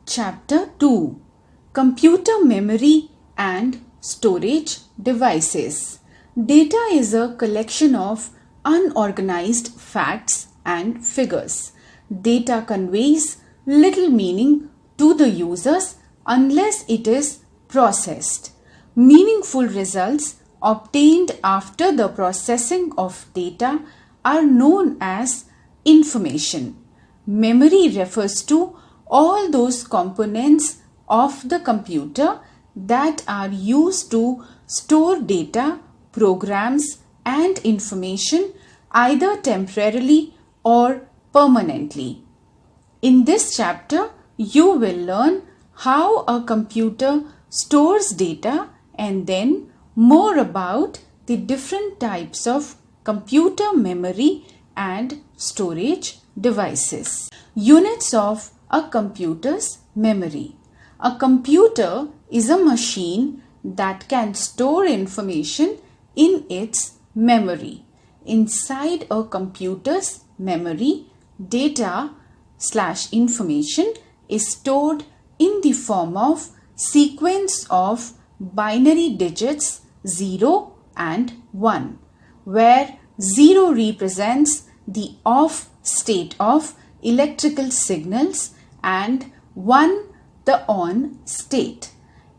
Chapter 2: Computer Memory and Storage Devices. Data is a collection of unorganized facts and figures. Data conveys little meaning to the users unless it is processed. Meaningful results obtained after the processing of data are known as information. Memory refers to all those components of the computer that are used to store data, programs, and information either temporarily or permanently. In this chapter, you will learn how a computer stores data and then more about the different types of computer memory and storage devices. Units of a computer's memory. A computer is a machine that can store information in its memory. Inside a computer's memory, data/information is stored in the form of sequence of binary digits 0 and 1, where 0 represents the off state of electrical signals and 1 the on state.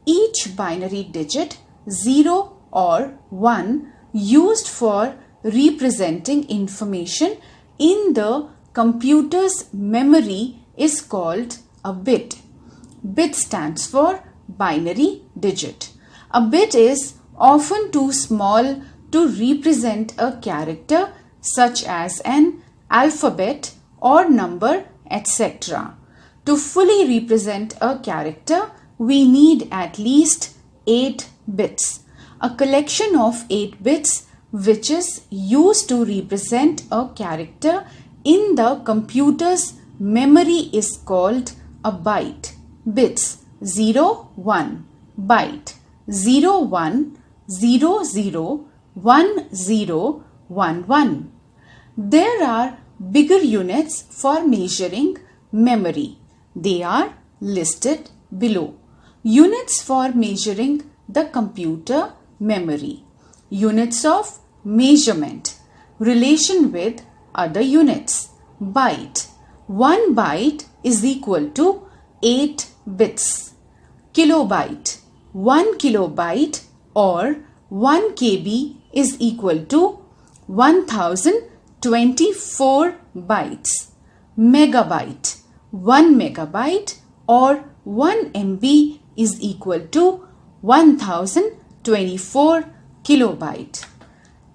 Each binary digit 0 or 1 used for representing information in the computer's memory is called a bit. Bit stands for binary digit. A bit is often too small to represent a character such as an alphabet or number, etc. To fully represent a character, we need at least 8 bits. A collection of 8 bits which is used to represent a character in the computer's memory is called a byte. Bits 0, 1, byte 0, 1, 0, 0, 1, 0, 1, 1. There are bigger units for measuring memory. They are listed below. Units for measuring the computer memory. Units of measurement. Relation with other units. Byte. 1 byte is equal to 8 bits. Kilobyte. 1 kilobyte or 1 KB is equal to 1024 bytes. Megabyte. 1 megabyte or 1 MB is equal to 1024 kilobyte.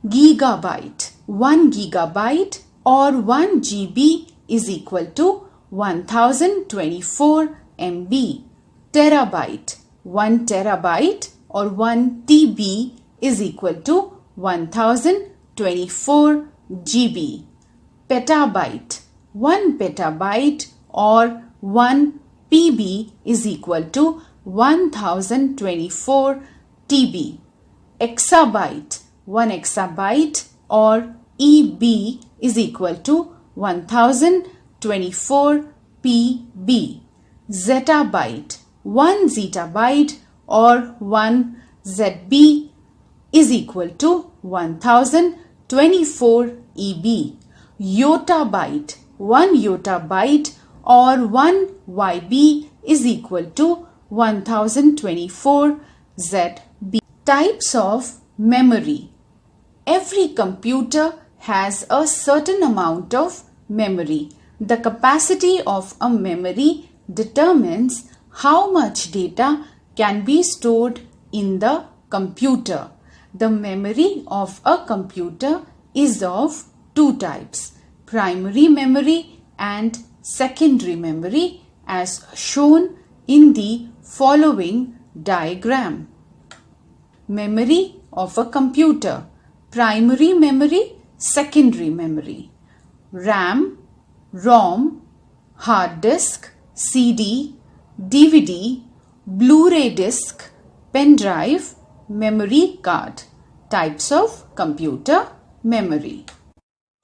Gigabyte. 1 gigabyte or 1 GB is equal to 1024 MB. Terabyte. 1 terabyte or 1 TB is equal to 1024 GB. Petabyte. 1 petabyte or 1 PB is equal to 1024 TB. Exabyte. 1 exabyte or EB is equal to 1024 PB. Zettabyte. 1 zettabyte or 1 ZB is equal to 1024 EB. Yottabyte. 1 yottabyte or 1 YB is equal to 1024 ZB. Types of memory. Every computer has a certain amount of memory. The capacity of a memory determines how much data can be stored in the computer. The memory of a computer is of two types: primary memory and secondary memory, as shown in the following diagram. Memory of a computer: primary memory, secondary memory. RAM, ROM, hard disk, CD, DVD, Blu-ray disc, pen drive, memory card. Types of computer memory.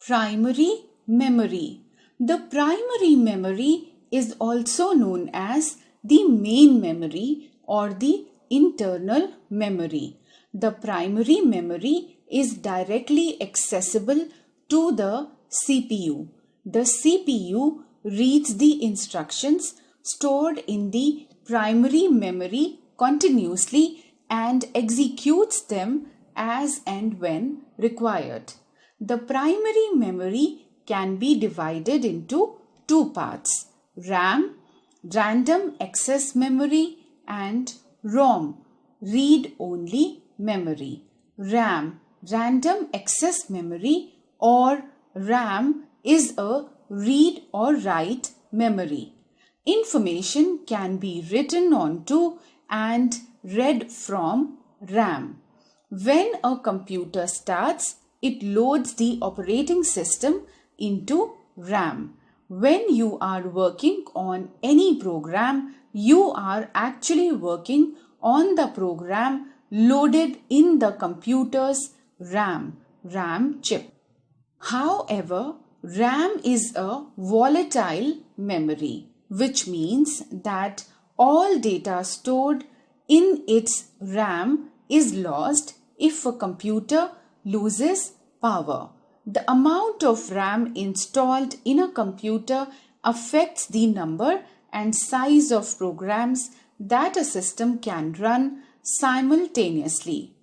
Primary memory. The primary memory is also known as the main memory or the internal memory. The primary memory is directly accessible to the CPU. The CPU reads the instructions stored in the primary memory continuously and executes them as and when required. The primary memory can be divided into two parts: RAM, random access memory, and ROM, read-only memory. RAM, random access memory, or RAM, is a read or write memory. Information can be written onto and read from RAM. When a computer starts, it loads the operating system into RAM. When you are working on any program, you are actually working on the program loaded in the computer's RAM chip. However, RAM is a volatile memory, which means that all data stored in its RAM is lost if a computer loses power. The amount of RAM installed in a computer affects the number and size of programs that a system can run simultaneously.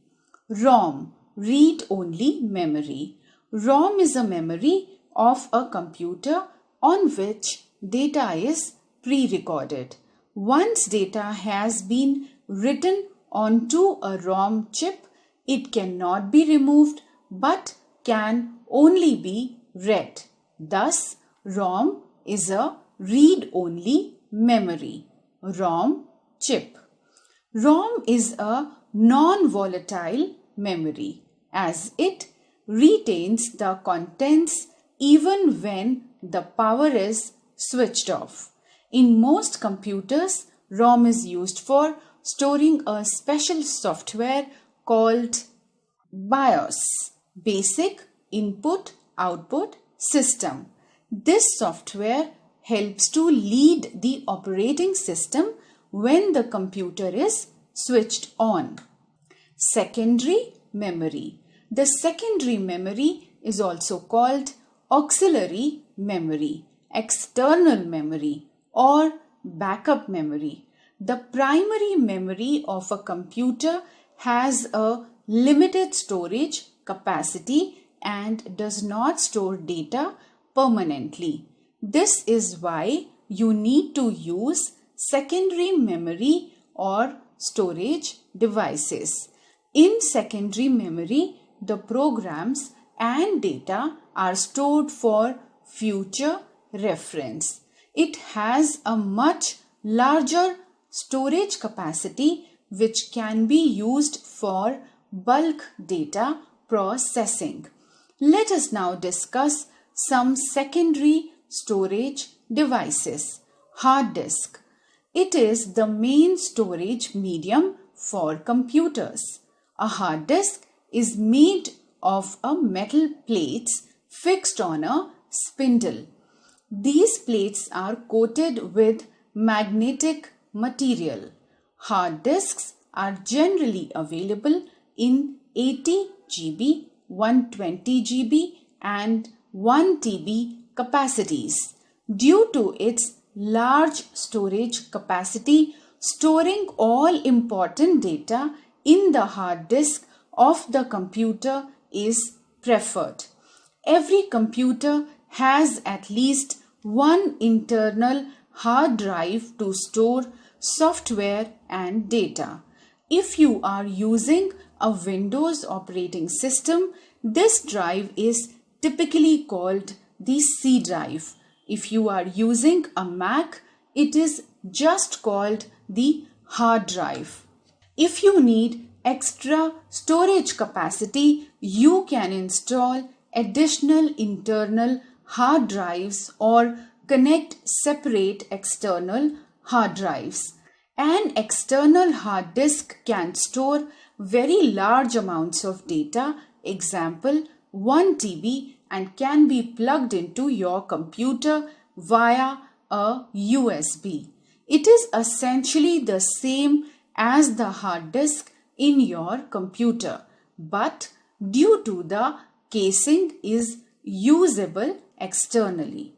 ROM, read-only memory. ROM is a memory of a computer on which data is pre-recorded. Once data has been written onto a ROM chip, it cannot be removed but can only be read. Thus, ROM is a read-only memory. ROM chip. ROM is a non-volatile memory as it retains the contents even when the power is switched off. In most computers, ROM is used for storing a special software called BIOS, Basic Input Output System. This software helps to lead the operating system when the computer is switched on. Secondary memory. The secondary memory is also called auxiliary memory, external memory, or backup memory. The primary memory of a computer has a limited storage capacity and does not store data permanently. This is why you need to use secondary memory or storage devices. In secondary memory, the programs and data are stored for future reference. It has a much larger storage capacity which can be used for bulk data processing. Let us now discuss some secondary storage devices. Hard disk. It is the main storage medium for computers. A hard disk is made of a metal plates fixed on a spindle. These plates are coated with magnetic material. Hard disks are generally available in 80 GB, 120 GB and 1 TB capacities. Due to its large storage capacity, storing all important data in the hard disk of the computer is preferred. Every computer has at least one internal hard drive to store software and data. If you are using a Windows operating system, this drive is typically called the C drive. If you are using a Mac, it is just called the hard drive. If you need extra storage capacity, you can install additional internal hard drives or connect separate external hard drives. An external hard disk can store very large amounts of data, example 1 TB, and can be plugged into your computer via a USB. It is essentially the same as the hard disk in your computer, but due to the casing is usable externally.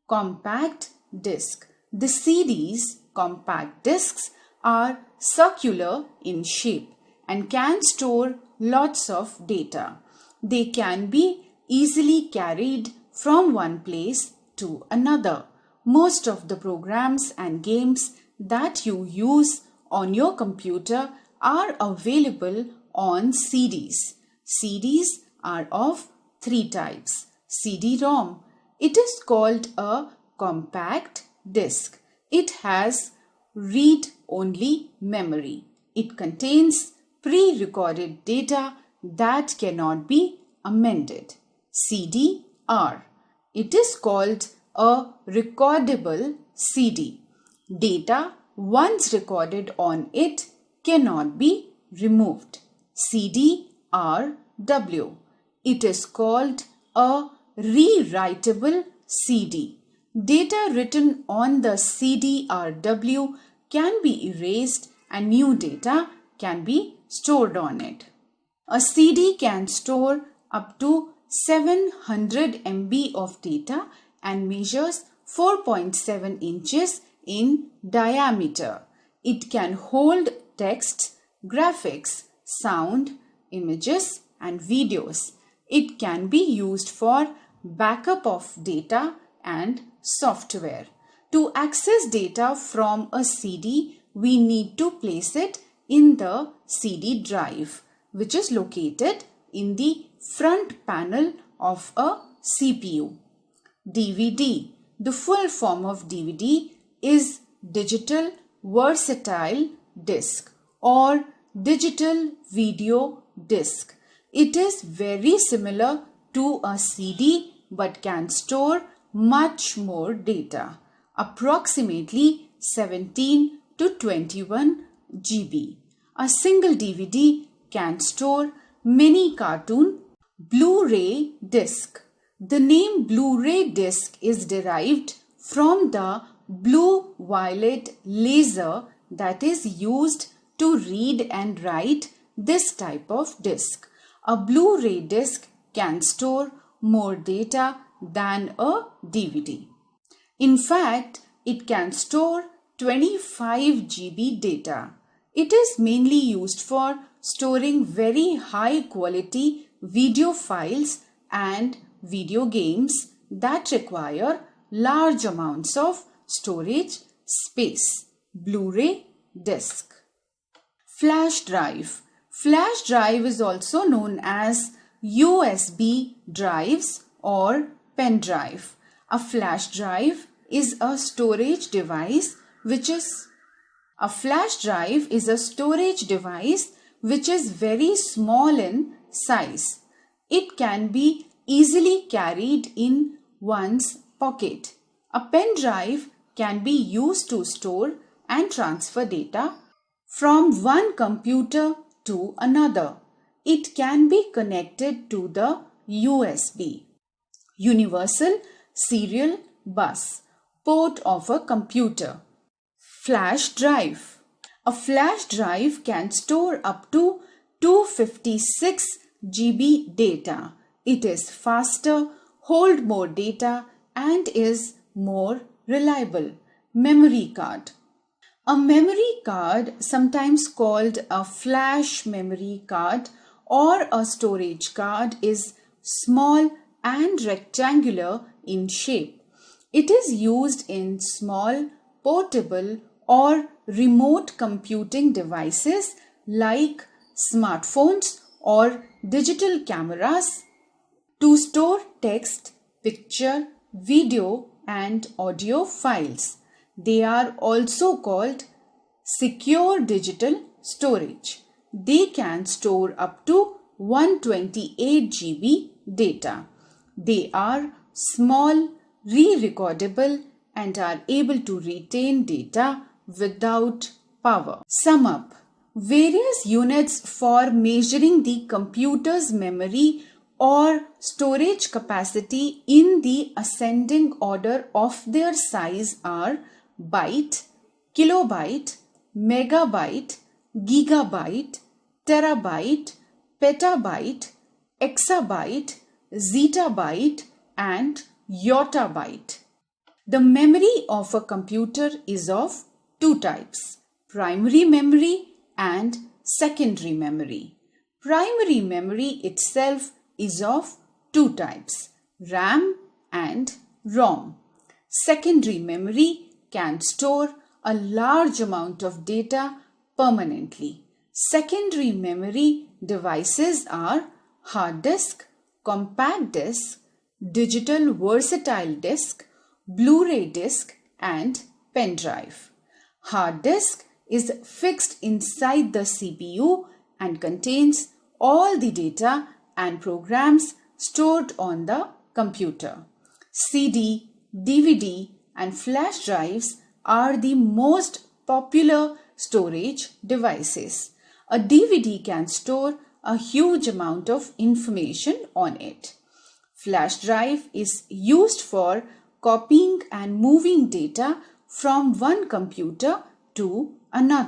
Compact disc. The CDs, compact discs, are circular in shape and can store lots of data. They can be easily carried from one place to another. Most of the programs and games that you use on your computer are available on CDs. CDs are of three types. CD-ROM. It is called a compact disc. It has read-only memory. It contains pre-recorded data that cannot be amended. CD-R. It is called a recordable CD. Data once recorded on it cannot be removed. CD-RW. It is called a rewritable CD. Data written on the CD-RW can be erased and new data can be stored on it. A CD can store up to 700 MB of data and measures 4.7 inches in diameter. It can hold text, graphics, sound, images, and videos. It can be used for backup of data and software. To access data from a CD, we need to place it in the CD drive, which is located in the front panel of a CPU. DVD. The full form of DVD is Digital Versatile Disc or Digital Video Disc. It is very similar to a CD but can store much more data, approximately 17 to 21 GB. A single DVD can store many cartoon. Blu-ray disc. The name Blu-ray disc is derived from the blue-violet laser that is used to read and write this type of disc. A Blu-ray disc can store more data than a DVD. In fact, it can store 25 GB data. It is mainly used for storing very high quality video files and video games that require large amounts of storage space. Blu-ray disc. Flash drive. Flash drive is also known as USB drives or pen drive. A flash drive is a storage device which is very small in size. It can be easily carried in one's pocket. A pen drive can be used to store and transfer data from one computer to another. It can be connected to the USB, Universal Serial Bus, port of a computer. Flash drive. A flash drive can store up to 256 GB data. It is faster, hold more data, and is more reliable. Memory card. A memory card, sometimes called a flash memory card or a storage card, is small and rectangular in shape. It is used in small, portable or remote computing devices like smartphones or digital cameras to store text, picture, video and audio files. They are also called secure digital storage. They can store up to 128 GB data. They are small, re-recordable and are able to retain data without power. Sum up. Various units for measuring the computer's memory or storage capacity in the ascending order of their size are byte, kilobyte, megabyte, gigabyte, terabyte, petabyte, exabyte, zettabyte, and yottabyte. The memory of a computer is of two types: primary memory and secondary memory. Primary memory itself is of two types: RAM and ROM. Secondary memory can store a large amount of data permanently. Secondary memory devices are hard disk, compact disk, digital versatile disk, Blu-ray disc, and pen drive. Hard disk is fixed inside the CPU and contains all the data and programs stored on the computer. CD, DVD, and flash drives are the most popular storage devices. A DVD can store a huge amount of information on it. Flash drive is used for copying and moving data from one computer to another.